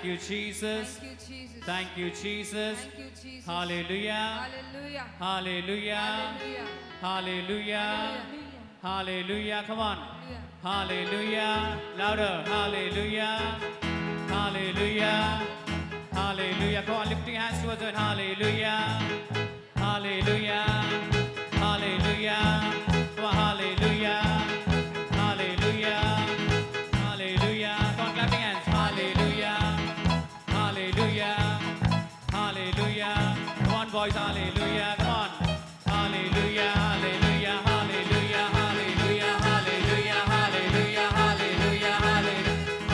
you, Jesus. Thank you, Jesus. Thank you, Jesus. Thank you, Jesus. Hallelujah. Hallelujah. Hallelujah. Hallelujah. Hallelujah. Come on. Hallelujah. Louder. Hallelujah. Hallelujah. Hallelujah. Come on, lifting hands towards it. Hallelujah. Hallelujah. Hallelujah. Come on, hallelujah. Hallelujah. Hallelujah. Come on, clapping hands. Hallelujah. Hallelujah. Hallelujah. Come on, boys. Hallelujah. Come on. Hallelujah. Hallelujah. Hallelujah. Hallelujah. Hallelujah. Hallelujah. Hallelujah.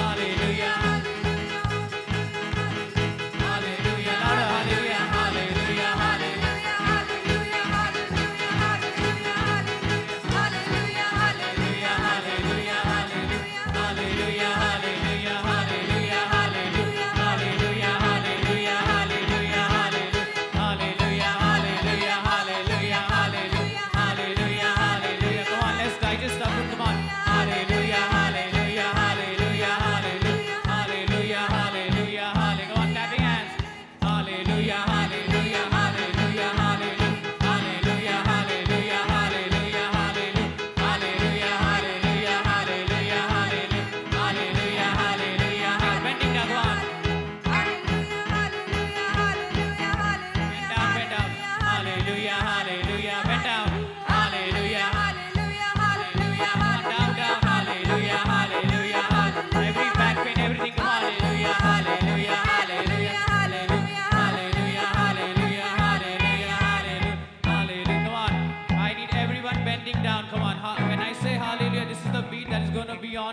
Hallelujah. Hallelujah. Louder. Hallelujah. Hallelujah.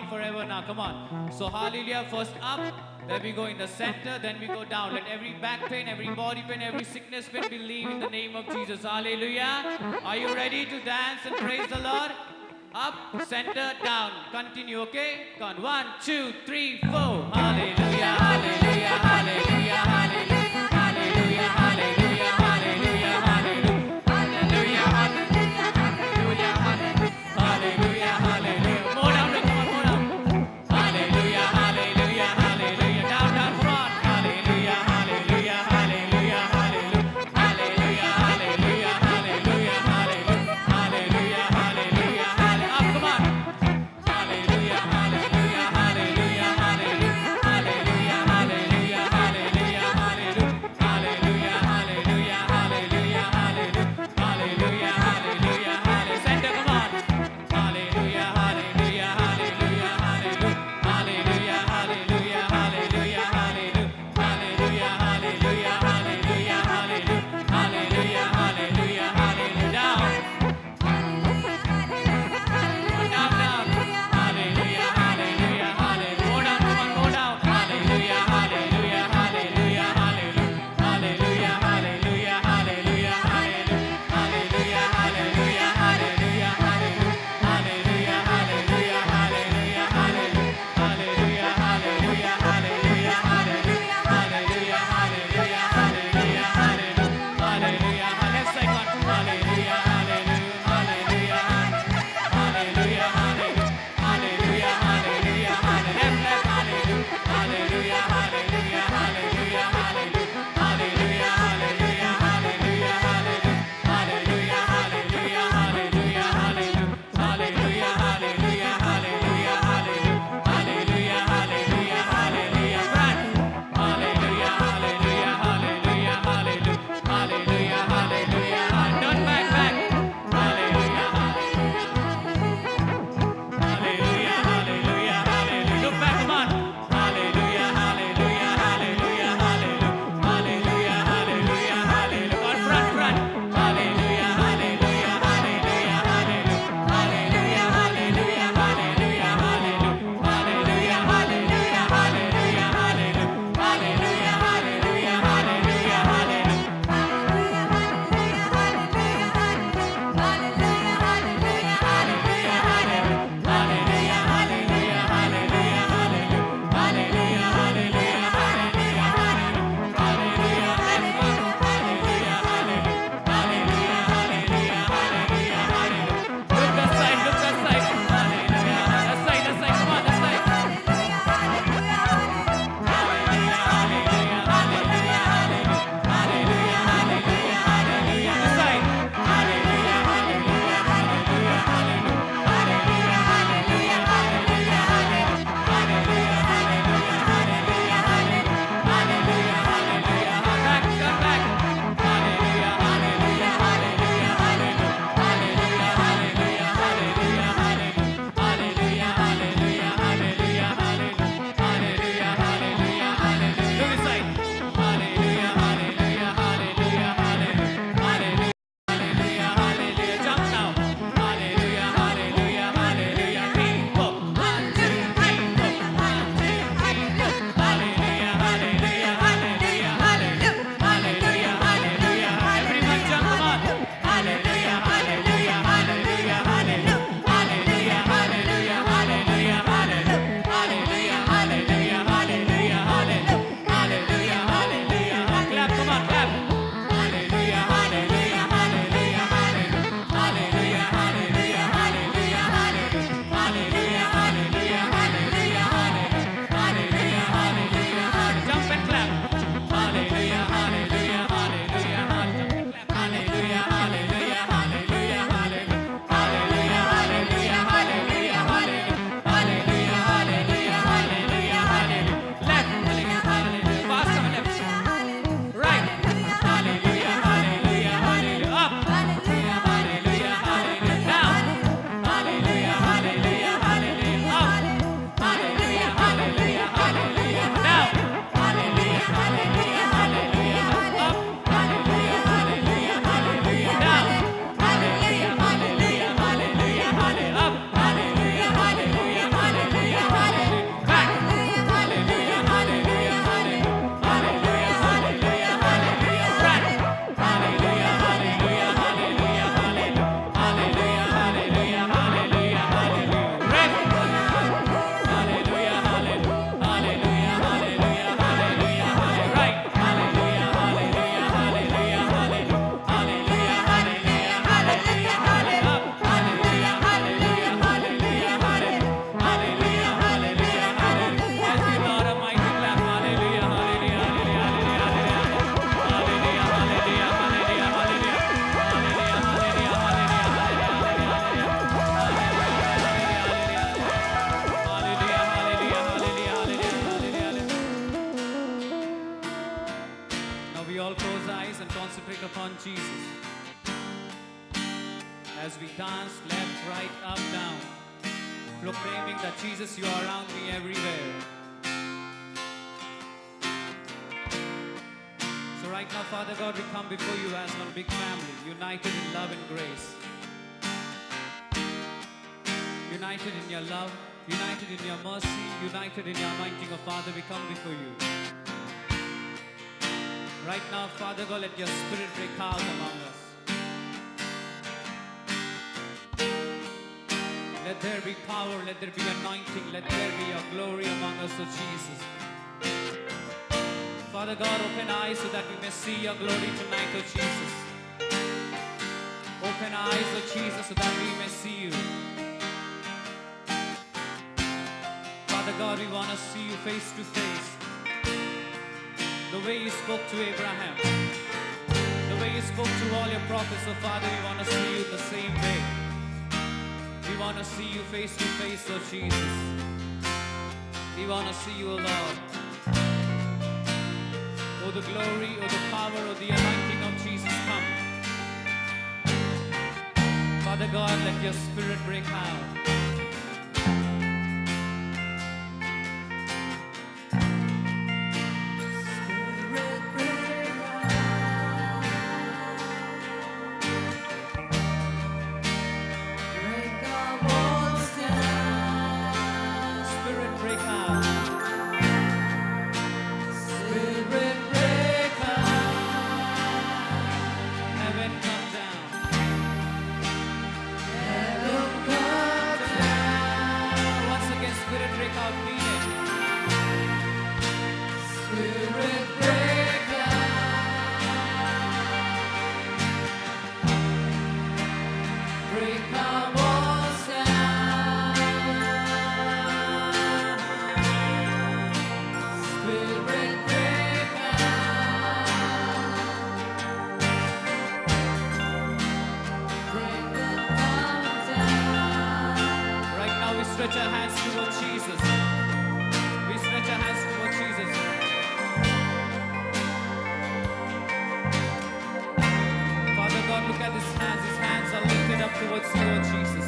Forever now, come on. So hallelujah, first up, then we go in the center, then we go down. Let every back pain, every body pain, every sickness pain be leave in the name of Jesus. Hallelujah. Are you ready to dance and praise the Lord? Up, center, down. Continue, okay? Come on. 1, 2, 3, 4. Hallelujah, hallelujah, hallelujah, hallelujah, hallelujah, hallelujah, hallelujah, hallelujah, hallelujah. Hallelujah. concentrate upon Jesus. As we dance left, right, up, down, proclaiming that Jesus, you are around me everywhere. So right now, Father God, we come before you as one big family, united in love and grace. United in your love, united in your mercy, united in your anointing, oh Father, we come before you. Right now, Father God, let your spirit break out among us. Let there be power, let there be anointing, let there be your glory among us, oh Jesus. Father God, open eyes so that we may see your glory tonight, oh Jesus. Open eyes, oh Jesus, so that we may see you. Father God, we want to see you face to face. The way you spoke to Abraham, the way you spoke to all your prophets, oh Father, we want to see you the same way. We want to see you face to face, oh Jesus. We want to see you, oh Lord. Oh, the glory, oh, the power, oh, the anointing of Jesus come. Father God, let your spirit break out. Stretch our hands towards Jesus. We stretch our hands towards Jesus. Father God, look at his hands. His hands are lifted up towards you, Lord Jesus.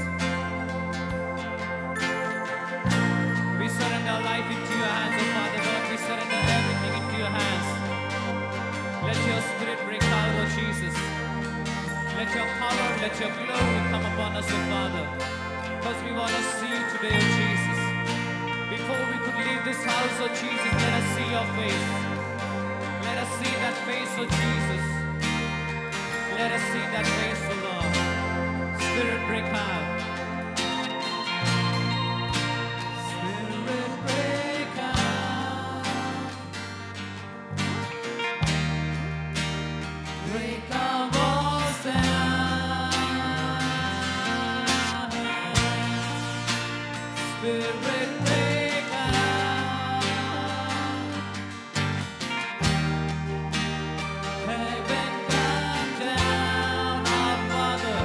We surrender our life into your hands, oh Father God. We surrender everything into your hands. Let your spirit break out, oh Jesus. Let your power, let your glory come upon us, oh Father. Because we want to see you today, oh Jesus. Before we could leave this house, oh Jesus, let us see your face. Let us see that face, oh Jesus. Let us see that face, oh Lord. Spirit break out. Spirit break out. Break our walls down. Spirit break out. Heaven come down, our Father.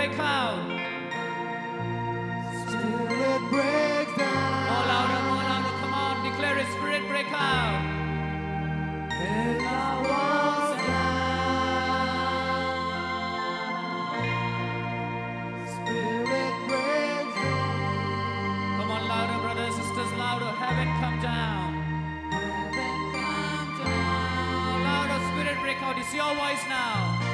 break out. Spirit breaks down. More louder, come on, declare it, Spirit break out. Tear the walls down. Spirit breaks down. Come on, louder, brothers, sisters, louder, heaven come down. Heaven come down. Louder, Spirit break out, it's your voice now.